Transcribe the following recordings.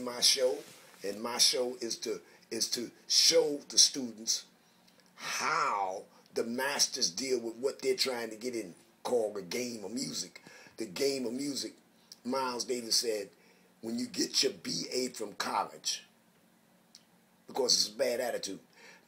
in my show, and my show is to show the students how the masters deal with what they're trying to get in, called the game of music. The game of music, Miles Davis said, when you get your BA from college, because it's a bad attitude,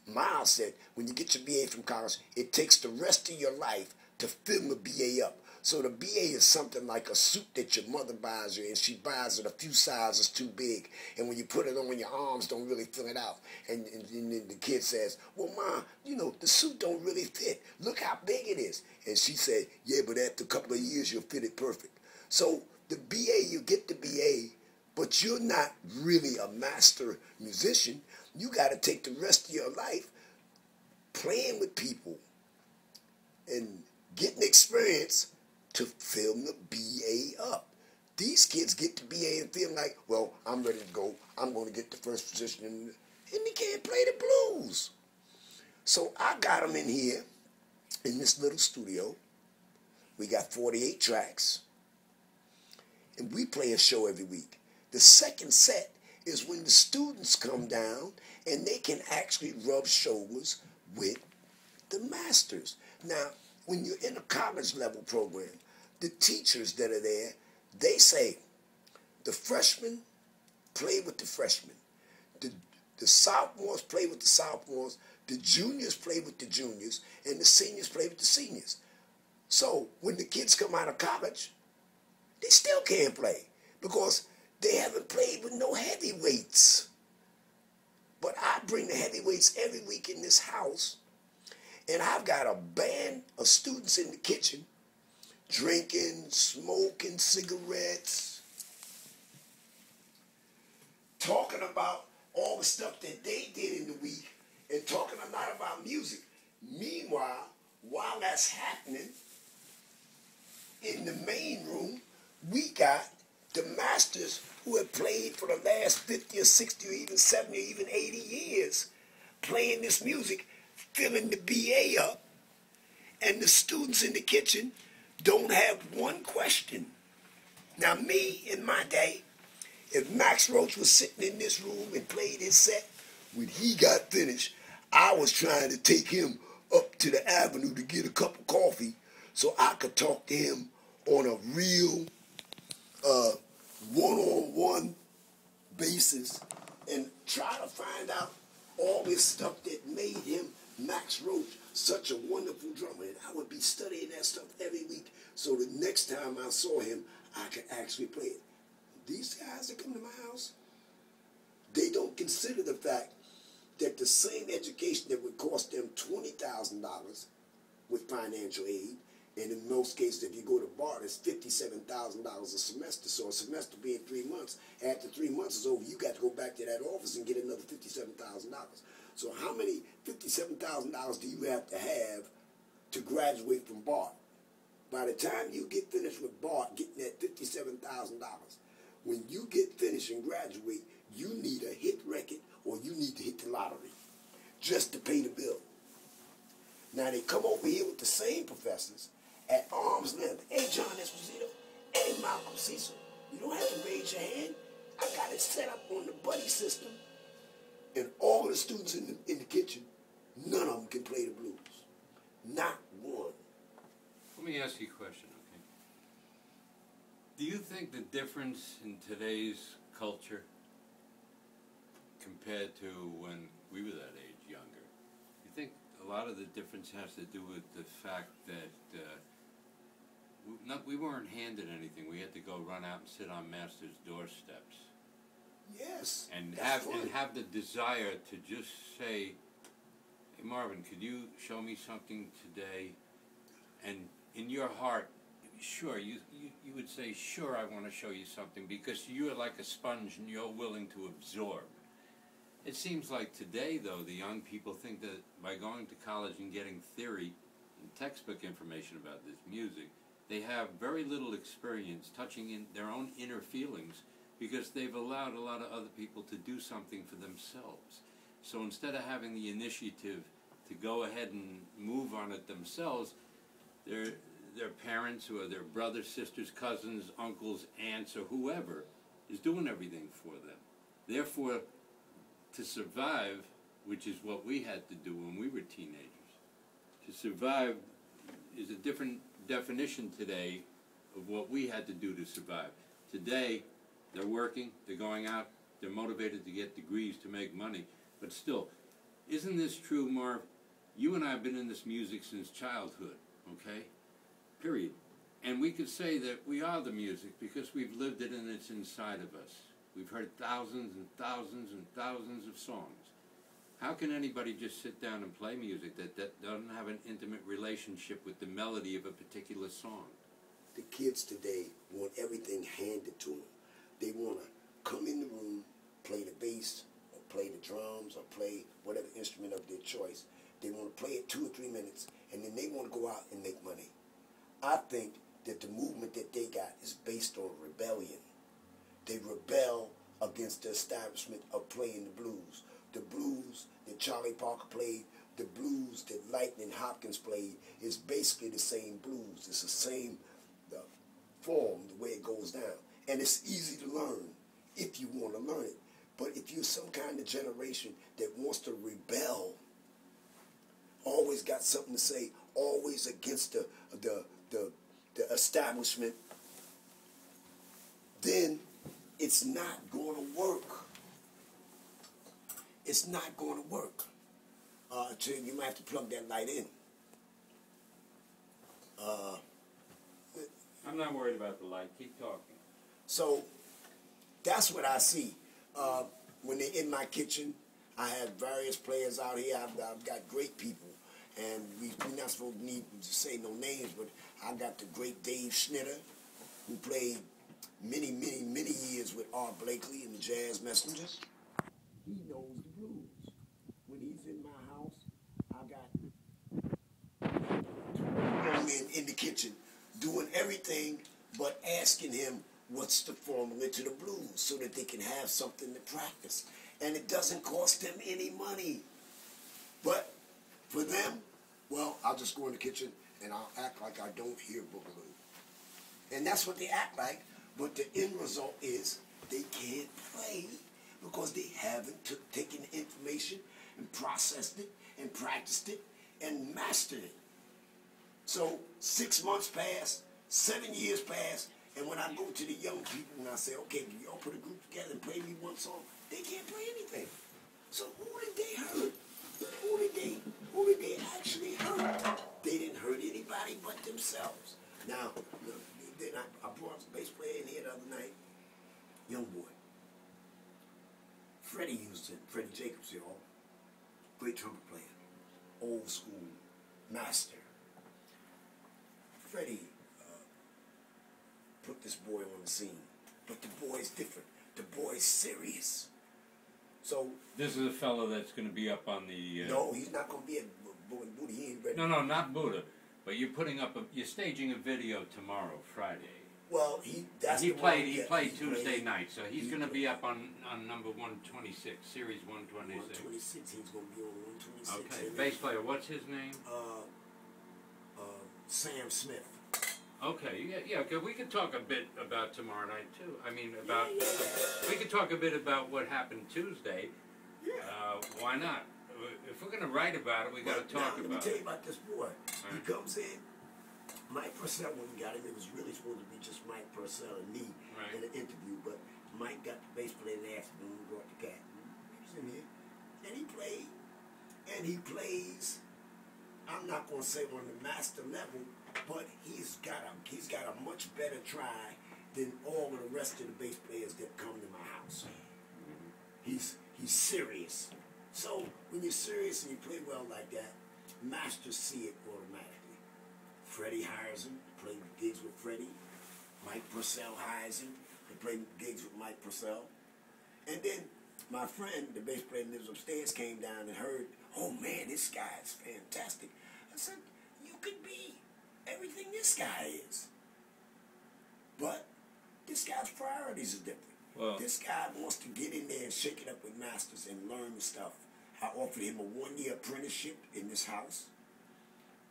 Miles said, when you get your BA from college, it takes the rest of your life to fill the BA up. So the BA is something like a suit that your mother buys you, and she buys it a few sizes too big. And when you put it on, your arms don't really fill it out. And then the kid says, well, Ma, you know, the suit don't really fit. Look how big it is. And she said, yeah, but after a couple of years, you'll fit it perfect. So the BA, you get the BA, but you're not really a master musician. You got to take the rest of your life playing with people and getting experience to fill the BA up. These kids get the BA and feel like, well, I'm ready to go. I'm going to get the first position, and they can't play the blues. So I got them in here in this little studio. We got 48 tracks, and we play a show every week. The second set is when the students come down and they can actually rub shoulders with the masters. Now, when you're in a college level program, the teachers that are there, they say the freshmen play with the freshmen, the sophomores play with the sophomores, the juniors play with the juniors, and the seniors play with the seniors. So when the kids come out of college, they still can't play because they haven't played with no heavyweights. But I bring the heavyweights every week in this house, and I've got a band of students in the kitchen drinking, smoking cigarettes, talking about all the stuff that they did in the week, and talking a lot about music. Meanwhile, while that's happening, in the main room, we got the masters who have played for the last 50 or 60 or even 70 or even 80 years, playing this music, filling the BA up, and the students in the kitchen don't have one question. Now me, in my day, if Max Roach was sitting in this room and played his set, when he got finished, I was trying to take him up to the avenue to get a cup of coffee so I could talk to him on a real one-on-one basis and try to find out all this stuff that made him, Max Roach, such a wonderful drummer. And I would be studying that stuff every week so the next time I saw him, I could actually play it. These guys that come to my house, they don't consider the fact that the same education that would cost them $20,000 with financial aid, and in most cases, if you go to bar, it's $57,000 a semester. So a semester being 3 months, after 3 months is over, you got to go back to that office and get another $57,000. So how many $57,000 do you have to graduate from Bart? By the time you get finished with Bart, getting that $57,000, when you get finished and graduate, you need a hit record or you need to hit the lottery just to pay the bill. Now they come over here with the same professors at arm's length. Hey, John Esposito. Hey, Malcolm Cecil. You don't have to raise your hand. I got it set up on the buddy system. And all the students in the kitchen, none of them can play the blues. Not one. Let me ask you a question, okay? Do you think the difference in today's culture compared to when we were that age, younger, you think a lot of the difference has to do with the fact that we weren't handed anything. We had to go run out and sit on masters' doorsteps. Yes. And have the desire to just say, hey, Marvin, could you show me something today? And in your heart, sure, you would say, sure, I want to show you something, because you're like a sponge and you're willing to absorb. It seems like today, though, the young people think that by going to college and getting theory and textbook information about this music, they have very little experience touching in their own inner feelings, because they've allowed a lot of other people to do something for themselves. So instead of having the initiative to go ahead and move on it themselves, their parents or their brothers, sisters, cousins, uncles, aunts, or whoever is doing everything for them. Therefore, to survive, which is what we had to do when we were teenagers, to survive is a different definition today of what we had to do to survive. Today, they're working, they're going out, they're motivated to get degrees to make money. But still, isn't this true, Marv? You and I have been in this music since childhood, okay? Period. And we could say that we are the music because we've lived it and it's inside of us. We've heard thousands and thousands and thousands of songs. How can anybody just sit down and play music that doesn't have an intimate relationship with the melody of a particular song? The kids today want everything handed to them. They want to come in the room, play the bass, or play the drums, or play whatever instrument of their choice. They want to play it 2 or 3 minutes, and then they want to go out and make money. I think that the movement that they got is based on rebellion. They rebel against the establishment of playing the blues. The blues that Charlie Parker played, the blues that Lightning Hopkins played, is basically the same blues. It's the same form, the way it goes down. And it's easy to learn if you want to learn it. But if you're some kind of generation that wants to rebel, always got something to say, always against the establishment, then it's not going to work. It's not going to work. You might have to plug that light in. I'm not worried about the light. Keep talking. So that's what I see. When they're in my kitchen, I have various players out here. I've got great people. And we're not supposed to need to say no names, but I got the great Dave Schnitter, who played many, many, many years with Art Blakely and the Jazz Messengers. He knows the blues. When he's in my house, I got young men in the kitchen doing everything but asking him what's the formula to the blues so that they can have something to practice. And it doesn't cost them any money. But for them, well, I'll just go in the kitchen and I'll act like I don't hear Boogaloo. And that's what they act like, but the end result is they can't play because they haven't taken the information and processed it and practiced it and mastered it. So 6 months pass, 7 years pass, and when I go to the young people and I say, okay, can y'all put a group together and play me one song? They can't play anything. So who did they hurt? Who did they actually hurt? They didn't hurt anybody but themselves. Now, look, then I brought a bass player in here the other night, young boy. Freddie Houston, Freddie Jacobs, y'all. Great trumpet player. Old school master. Freddie put this boy on the scene. But the boy's different. The boy's serious. So this is a fellow that's going to be up on the... No, he's not going to be at Buddha. He ain't ready. No, not Buddha. But you're you're staging a video tomorrow, Friday. Well, he played Tuesday night, so he's going to be up on number 126, series 126. 126, he's going to be on 126. Okay, bass player, what's his name? Sam Smith. Okay, yeah, we could talk a bit about tomorrow night, too. I mean, we could talk a bit about what happened Tuesday. Yeah. Why not? If we're going to write about it, we got to talk about it. Let me tell you about this boy. He comes in. Mike Purcell, when we got him, it was really supposed to be just Mike Purcell and me in an interview, but Mike got the bass player in the afternoon and brought the cat. He was in here. And he played. And he plays, I'm not going to say on the master level, but he's got a much better try than all of the rest of the bass players that come to my house. He's serious. So when you're serious and you play well like that, masters see it automatically. Freddie hires him to play gigs with Freddie. Mike Purcell hires him to play gigs with Mike Purcell. And then my friend, the bass player that lives upstairs, came down and heard, oh man, this guy is fantastic. I said, you could be everything this guy is. But this guy's priorities are different. Well, this guy wants to get in there and shake it up with masters and learn the stuff. I offered him a 1-year apprenticeship in this house.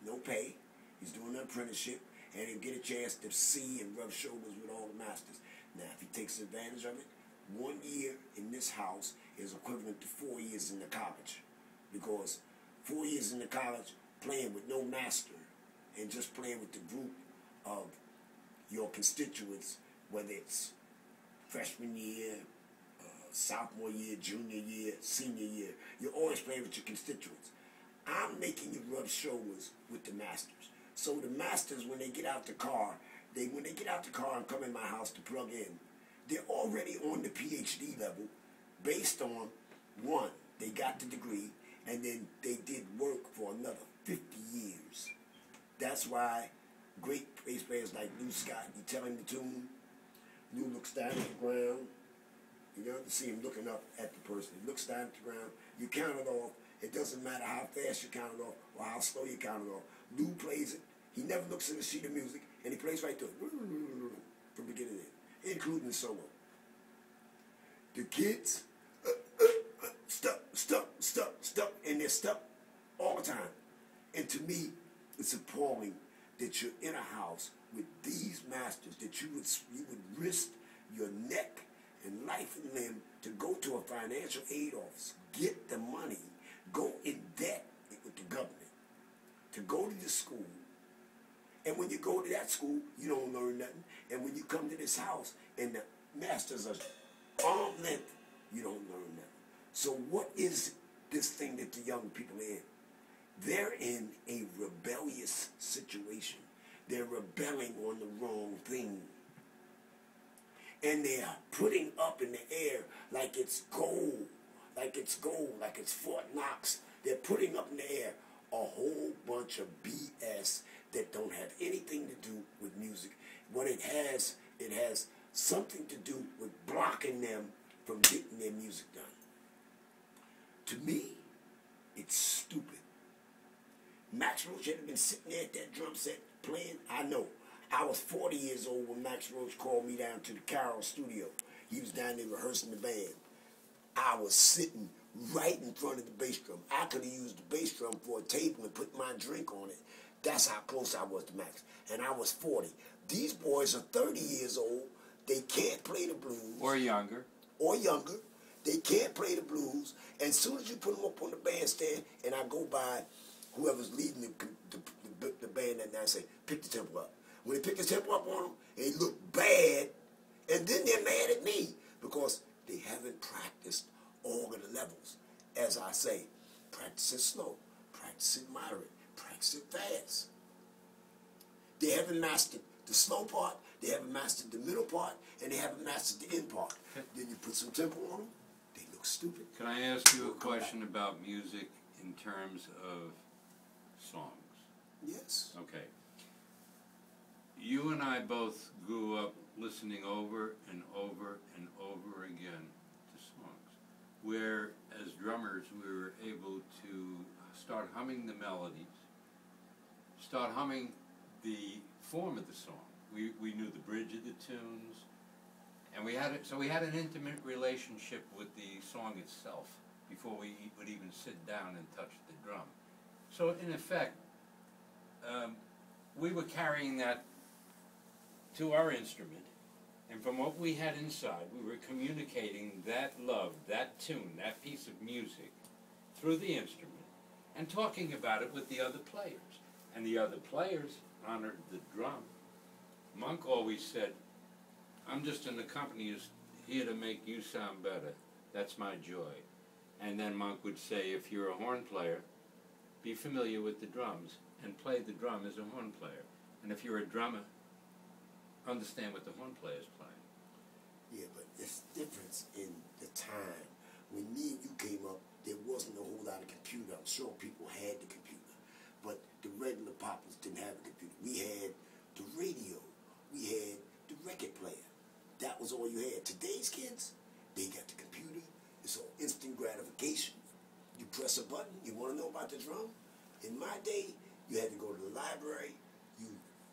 No pay. He's doing an apprenticeship, and he'll get a chance to see and rub shoulders with all the masters. Now, if he takes advantage of it, 1 year in this house is equivalent to 4 years in the college. Because 4 years in the college, playing with no master, and just playing with the group of your constituents, whether it's freshman year, sophomore year, junior year, senior year, you're always playing with your constituents. I'm making you rub shoulders with the masters. So the masters, when they get out the car, when they get out the car and come in my house to plug in, they're already on the PhD level based on, one, they got the degree, and then they did work for another 50 years. That's why great bass players like Lou Scott, you tell him the tune, Lou looks down at the ground, you know, you see him looking up at the person. He looks down at the ground, you count it off. It doesn't matter how fast you count it off or how slow you count it off. Lou plays it. He never looks at the sheet of music, and he plays right through it from beginning to end, including the solo. The kids, stuck, and they're stuck all the time. And to me, it's appalling that you're in a house with these masters, that you would risk your neck and life and limb to go to a financial aid office, get the money, go in debt with the government, to go to the school. And when you go to that school, you don't learn nothing. And when you come to this house and the masters are arm length, you don't learn nothing. So what is this thing that the young people are in? They're in a rebellious situation. They're rebelling on the wrong thing. And they're putting up in the air like it's gold, like it's Fort Knox. They're putting up in the air a whole bunch of BS that don't have anything to do with music. What it has something to do with blocking them from getting their music done. To me, it's stupid. Max Roach had been sitting there at that drum set playing. I know. I was 40 years old when Max Roach called me down to the Carroll studio. He was down there rehearsing the band. I was sitting right in front of the bass drum. I could have used the bass drum for a table and put my drink on it. That's how close I was to Max. And I was 40. These boys are 30 years old. They can't play the blues. Or younger. Or younger. They can't play the blues. And as soon as you put them up on the bandstand, and I go by whoever's leading the band that night and say, pick the tempo up. When they pick the tempo up on them, they look bad, and then they're mad at me because they haven't practiced all of the levels. As I say, practice it slow, practice it moderate, practice it fast. They haven't mastered the slow part, they haven't mastered the middle part, and they haven't mastered the end part. Then you put some tempo on them, they look stupid. Can I ask you a question about music in terms of songs? Yes. Okay. You and I both grew up listening over and over and over again to songs, where as drummers we were able to start humming the melodies, start humming the form of the song. We knew the bridge of the tunes, and we had an intimate relationship with the song itself before we would even sit down and touch the drum. So in effect, we were carrying that to our instrument, and from what we had inside, we were communicating that love, that tune, that piece of music through the instrument, and talking about it with the other players. And the other players honored the drum. Monk always said, I'm just an accompanist here to make you sound better. That's my joy. And then Monk would say, if you're a horn player, be familiar with the drums and play the drum as a horn player. And if you're a drummer, understand what the horn player is playing. Yeah, but there's difference in the time. When me and you came up, there wasn't a whole lot of computer. I'm sure people had the computer, but the regular poppers didn't have a computer. We had the radio. We had the record player. That was all you had. Today's kids, they got the computer. It's all instant gratification. You press a button, you want to know about the drum? In my day, you had to go to the library, you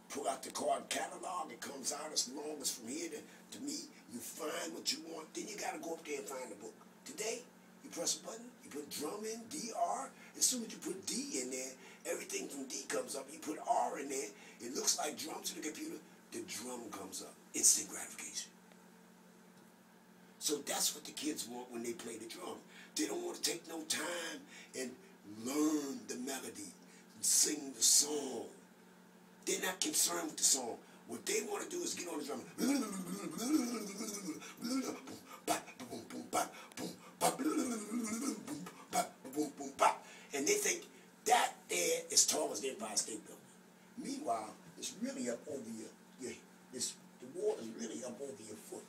pull out the card catalog, it comes out as long as from here to me, you find what you want, then you got to go up there and find the book. Today, you press a button, you put drum in, DR, as soon as you put D in there, everything from D comes up, you put R in there, it looks like drums in the computer, the drum comes up, instant gratification. So that's what the kids want when they play the drum. They don't want to take no time and learn the melody and sing the song. They're not concerned with the song. What they want to do is get on the drum. And they think that there is tall as the Empire State Building. Meanwhile, it's really up over the water is really up over your foot.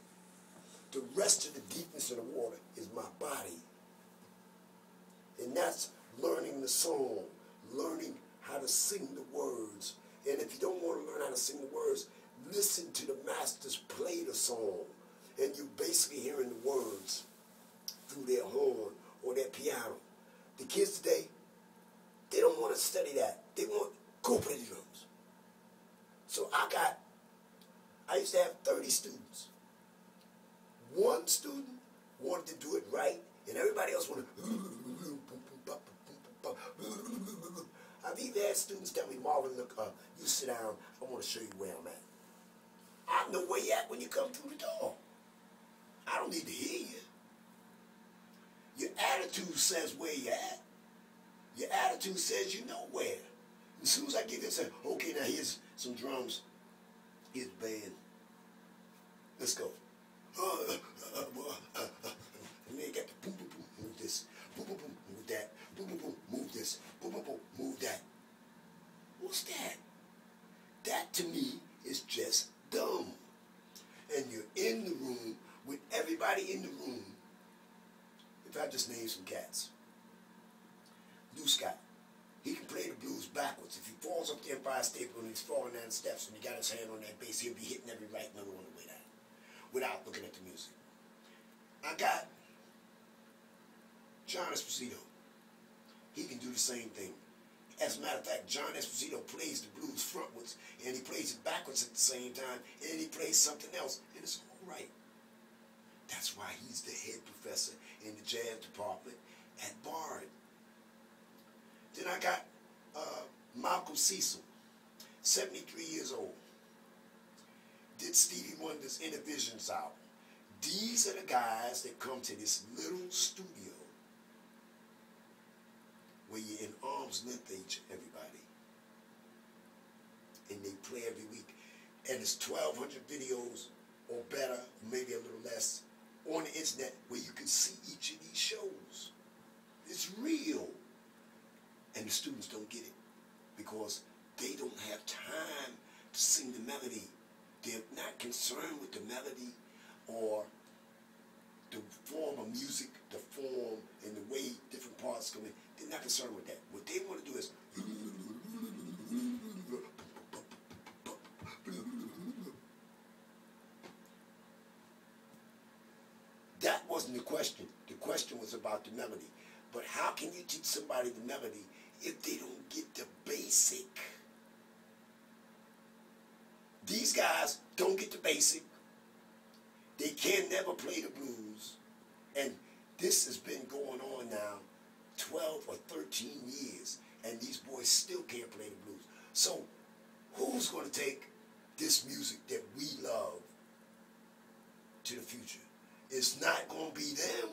The rest of the deepness of the water is my body. And that's learning the song, learning how to sing the words. And if you don't want to learn how to sing the words, listen to the masters play the song. And you're basically hearing the words through their horn or their piano. The kids today, they don't want to study that. They want, go play the drums. So I used to have 30 students. One student wanted to do it right, and everybody else wanted to. I've even had students tell me, Marvin, look, you sit down, I want to show you where I'm at. I know where you at when you come through the door. I don't need to hear you. Your attitude says where you at. Your attitude says you know where. As soon as I get this, I say, okay, now here's some drums. Here's the band. Let's go. And then you got the boom, boom, boom, move this. Boom, boom, boom, move that. Boom, boom, boom, move this. Boom, boom, boom, move that. What's that? That to me is just dumb. And you're in the room with everybody in the room. If I just name some cats. Lou Scott. He can play the blues backwards. If he falls up the Empire State Building, he's falling down the steps, and he got his hand on that bass, he'll be hitting every right note on the way down, without looking at the music. I got John Esposito. He can do the same thing. As a matter of fact, John Esposito plays the blues frontwards, and he plays it backwards at the same time, and he plays something else, and it's all right. That's why he's the head professor in the jazz department at Bard. Then I got Malcolm Cecil, 73 years old. Did Stevie Wonder's Inner Visions album. These are the guys that come to this little studio where you're in arm's length age, everybody. And they play every week. And it's 1,200 videos or better, maybe a little less, on the internet where you can see each of these shows. It's real. And the students don't get it because they don't have time to sing the melody. They're not concerned with the melody or the form of music, the form and the way different parts come in. They're not concerned with that. What they want to do is that wasn't the question. The question was about the melody. But how can you teach somebody the melody if they don't get the basic? These guys don't get the basic. They can never play the blues. And this has been going on now 12 or 13 years. And these boys still can't play the blues. So who's going to take this music that we love to the future? It's not going to be them.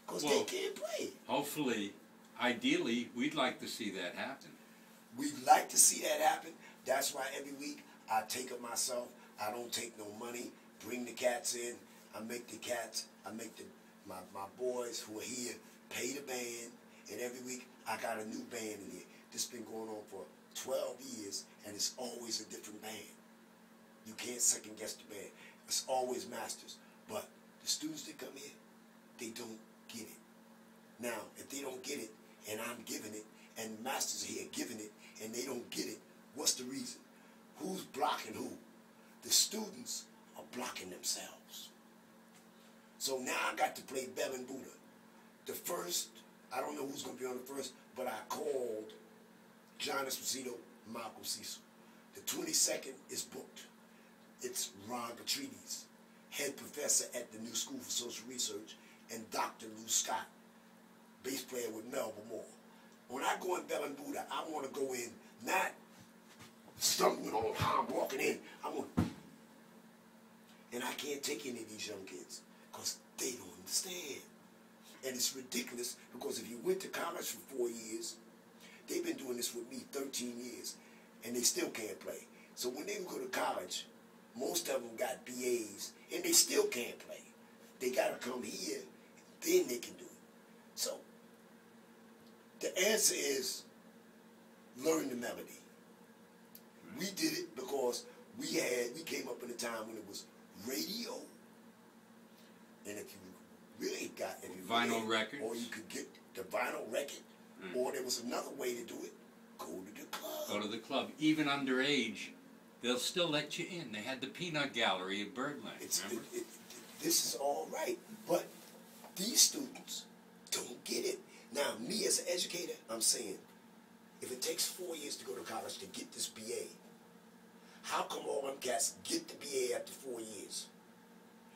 Because they can't play. Hopefully, ideally, we'd like to see that happen. We'd like to see that happen. That's why every week I take it myself. I don't take no money. Bring the cats in. I make the cats. I make my boys who are here pay the band. And every week I got a new band in here. This has been going on for 12 years, and it's always a different band. You can't second guess the band. It's always masters. But the students that come here, they don't get it. Now, if they don't get it, and I'm giving it, and masters are here giving it, and they don't get it, what's the reason? Who's blocking who? The students are blocking themselves. So now I got to play Bell and Buddha. The first, I don't know who's going to be on the first, but I called John Esposito, Malcolm Cecil. The 22nd is booked. It's Ron Petrides, head professor at the New School for Social Research, and Dr. Lou Scott, bass player with Melba Moore. When I go in Bell and Buddha, I want to go in not stumbling on how I'm walking in. And I can't take any of these young kids because they don't understand. And it's ridiculous because if you went to college for 4 years, they've been doing this with me 13 years, and they still can't play. So when they go to college, most of them got BAs, and they still can't play. They got to come here, then they can do it. So the answer is learn the melody. We did it because we came up in a time when it was radio, and if you really got vinyl records, or you could get the vinyl record, or there was another way to do it, go to the club. Go to the club. Even underage, they'll still let you in. They had the peanut gallery at Birdland. Remember? This is all right, but these students don't get it. Now, me as an educator, I'm saying, if it takes 4 years to go to college to get this BA, how come all them cats get the BA after 4 years?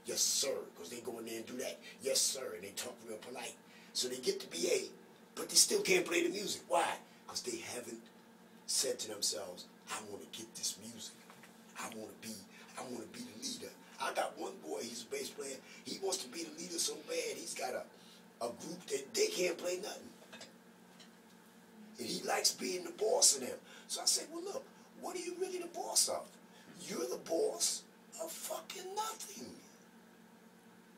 Yes, sir, because they go in there and do that. Yes, sir, and they talk real polite. So they get the BA, but they still can't play the music. Why? Because they haven't said to themselves, I want to get this music. I want to be the leader. I got one boy, he's a bass player. He wants to be the leader so bad. He's got a group that they can't play nothing. And he likes being the boss of them. So I said, well, look, what are you really the boss of? You're the boss of fucking nothing.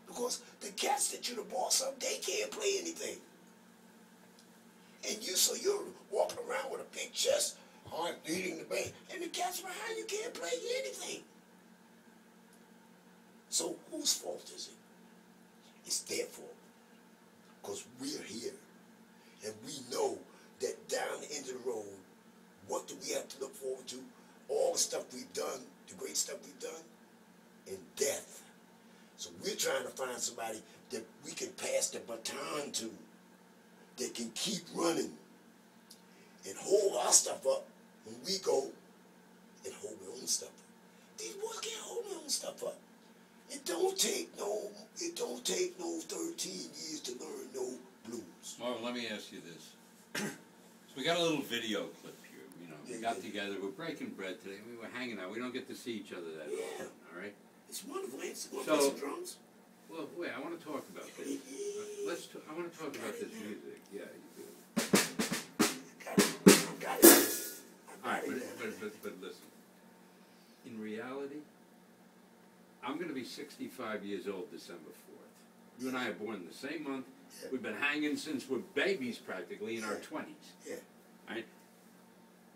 Because the cats that you're the boss of, they can't play anything. And you're walking around with a big chest, leading the band, and the cats behind you can't play anything. So whose fault is it? It's their fault. Because we're here. And we know that down the end of the road, what do we have to look forward to? All the stuff we've done, the great stuff we've done, and death. So we're trying to find somebody that we can pass the baton to, that can keep running and hold our stuff up when we go and hold their own stuff up. These boys can't hold their own stuff up. It don't take no 13 years to learn no blues. Marvin, let me ask you this. So we got a little video clip here. You know, we got together. We're breaking bread today. We were hanging out. We don't get to see each other that often. All right. It's wonderful. It's going to play some drums. Well, wait. I want to talk about this. I want to talk about this music. Yeah, you do. Got it. All right, but listen. In reality, I'm going to be 65 years old December 4th. You and I are born the same month. Yeah. We've been hanging since we're babies practically in our 20s. Yeah. Right?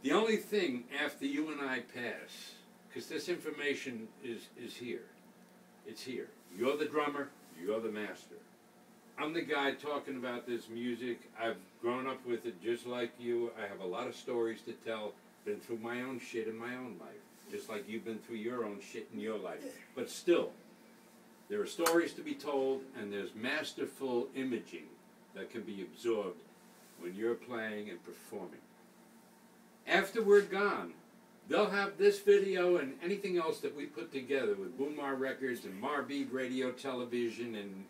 The only thing after you and I pass, because this information is here. It's here. You're the drummer. You're the master. I'm the guy talking about this music. I've grown up with it just like you. I have a lot of stories to tell. Been through my own shit in my own life. Just like you've been through your own shit in your life. But still, there are stories to be told, and there's masterful imaging that can be absorbed when you're playing and performing. After we're gone, they'll have this video and anything else that we put together with Boomar Records and Marbead Radio Television and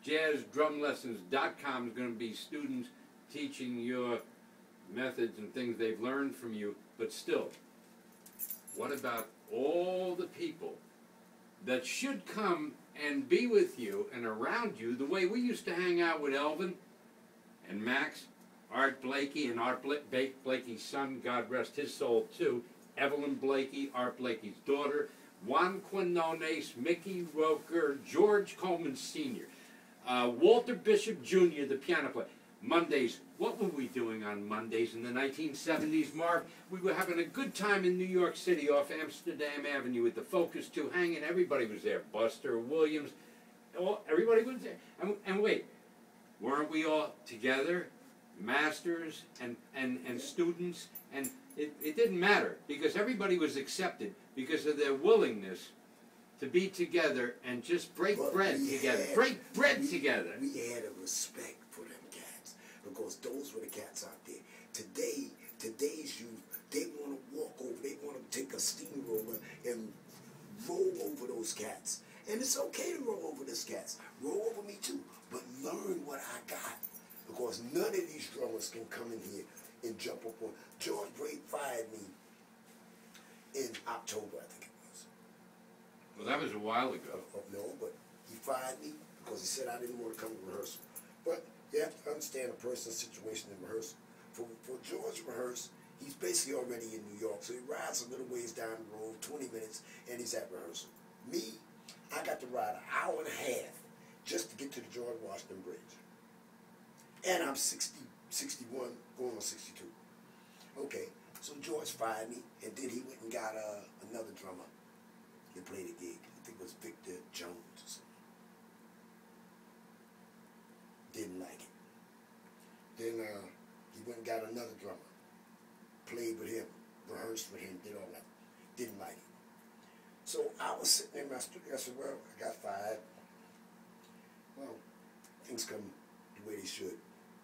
jazzdrumlessons.com is going to be students teaching your methods and things they've learned from you. But still, what about all the people that should come and be with you and around you the way we used to hang out with Elvin and Max, Art Blakey, and Art Blakey's son, God rest his soul too, Evelyn Blakey, Art Blakey's daughter, Juan Quinones, Mickey Roker, George Coleman Sr., Walter Bishop Jr., the piano player. Mondays, what were we doing on Mondays in the 1970s, Marv? We were having a good time in New York City off Amsterdam Avenue with the Focus 2 hanging. Everybody was there. Buster Williams. Everybody was there. And wait, weren't we all together? Masters and students? And it didn't matter because everybody was accepted because of their willingness to be together and just break bread together. Break bread together. We had a respect for them cats because those were the cats out there. Today's youth, they want to walk over, they want to take a steamroller and roll over those cats. And it's okay to roll over those cats. Roll over me too, but learn what I got. Because none of these drummers can come in here and jump up on. George Braid fired me in October, I think it was. Well, that was a while ago. No, but He fired me because he said I didn't want to come to rehearsal. But you have to understand a person's situation in rehearsal. For George to rehearse, he's basically already in New York, so he rides a little ways down the road, 20 minutes, and he's at rehearsal. Me, I got to ride an hour and a half just to get to the George Washington Bridge. And I'm 61, going on 62. Okay, so George fired me, and then he went and got another drummer and played a gig. I think it was Victor Jones or something. Didn't like it. Then he went and got another drummer, played with him, rehearsed with him, did all that. Didn't like it. So I was sitting in my studio. I said, well, I got fired. Well, things come the way they should.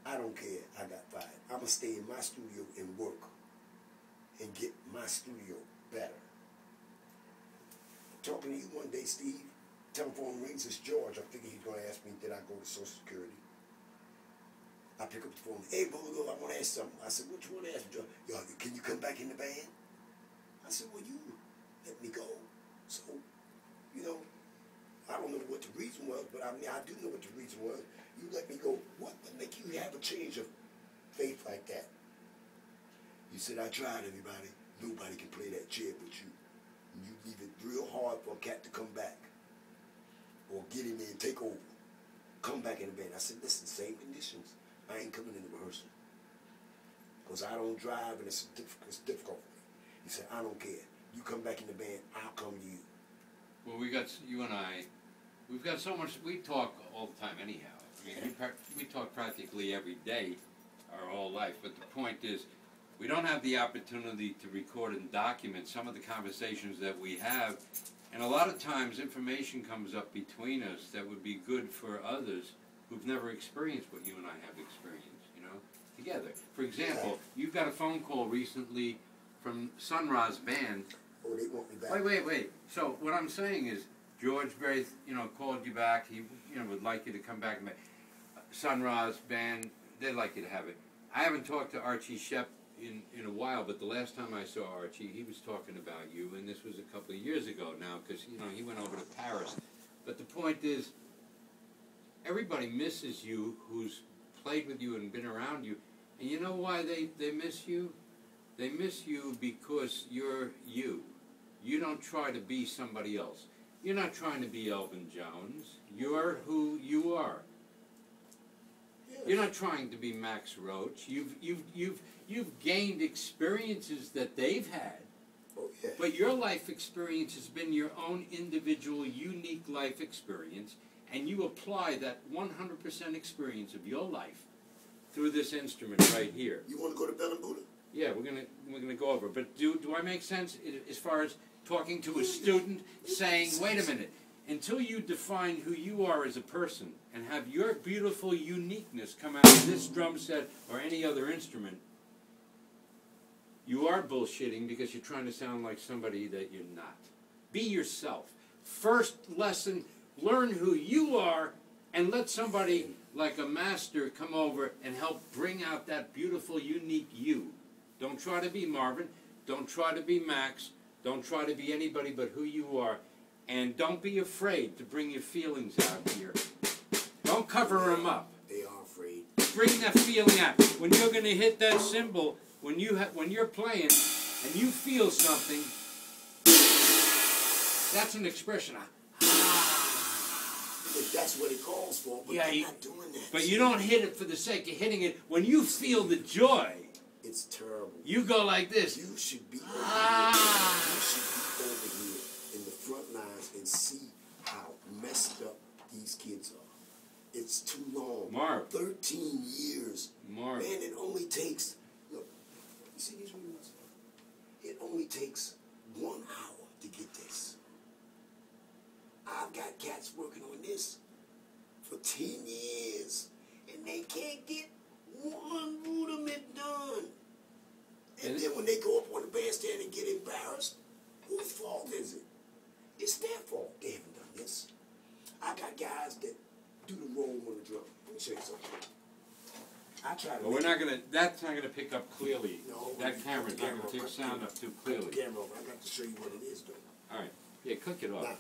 I don't care. I got fired. I'm going to stay in my studio and work and get my studio better. Talking to you one day, Steve, telephone rings, it's George. I figured he's going to ask me, did I go to Social Security? I pick up the phone. Hey, Bolo, I want to ask something. I said, what you want to ask me, George? Yo, can you come back in the band? I said, well, you let me go. So, you know, I don't know what the reason was, but I mean, I do know what the reason was. You let me go. What would make you have a change of faith like that? You said, I tried, everybody. Nobody can play that chair but you. And you leave it real hard for a cat to come back or get in there and take over. Come back in the band. I said, listen, same conditions. I ain't coming in the rehearsal because I don't drive and it's difficult for me. He said, I don't care. You come back in the band, I'll come to you. Well, we got, you and I, we've got so much, we talk all the time anyhow. I mean, we talk practically every day our whole life, but the point is, we don't have the opportunity to record and document some of the conversations that we have, and a lot of times information comes up between us that would be good for others who've never experienced what you and I have experienced, you know, together. For example, you got a phone call recently from Sunrise Band. Oh, they want me back. Wait. So what I'm saying is, George very, you know, called you back. He, you know, would like you to come back and Sunrise Band. They'd like you to have it. I haven't talked to Archie Shep in a while, but the last time I saw Archie, he was talking about you, and this was a couple of years ago now, because, you know, he went over to Paris. But the point is, everybody misses you who's played with you and been around you. And you know why they miss you? They miss you because you're you. You don't try to be somebody else. You're not trying to be Elvin Jones. You're who you are. Yes. You're not trying to be Max Roach. You've gained experiences that they've had. Oh, yeah. But your life experience has been your own individual, unique life experience, and you apply that 100% experience of your life through this instrument right here. You want to go to Bell and Buddha? Yeah, we're gonna go over. But do I make sense as far as talking to a student, saying, wait a minute, until you define who you are as a person and have your beautiful uniqueness come out of this drum set or any other instrument, you are bullshitting because you're trying to sound like somebody that you're not. Be yourself. First lesson, learn who you are and let somebody like a master come over and help bring out that beautiful, unique you. Don't try to be Marvin. Don't try to be Max. Don't try to be anybody but who you are. And don't be afraid to bring your feelings out here. Don't cover them up. They are afraid. Bring that feeling out. When you're going to hit that cymbal, when you're playing and you feel something, that's an expression. If that's what it calls for, but you're not doing that. But you don't hit it for the sake of hitting it. When you feel the joy, it's terrible. You go like this. You should be over here. You should be over here in the front lines and see how messed up these kids are. It's too long. Marv. 13 years. Marv. Man, it only takes, look, you see these rules? It only takes 1 hour to get this. I've got cats working on this for 10 years, and they can't get one rudiment done. And then when they go up on the bandstand and get embarrassed, whose fault is it? It's their fault. They haven't done this. I got guys that do the roll on the drum. Let me show you something. I try to. Well, we're not gonna. That's not gonna pick up clearly. No, that camera's not gonna take sound up too clearly. Camera over. I got to show you what it is, though. All right. Yeah, click it off. Now,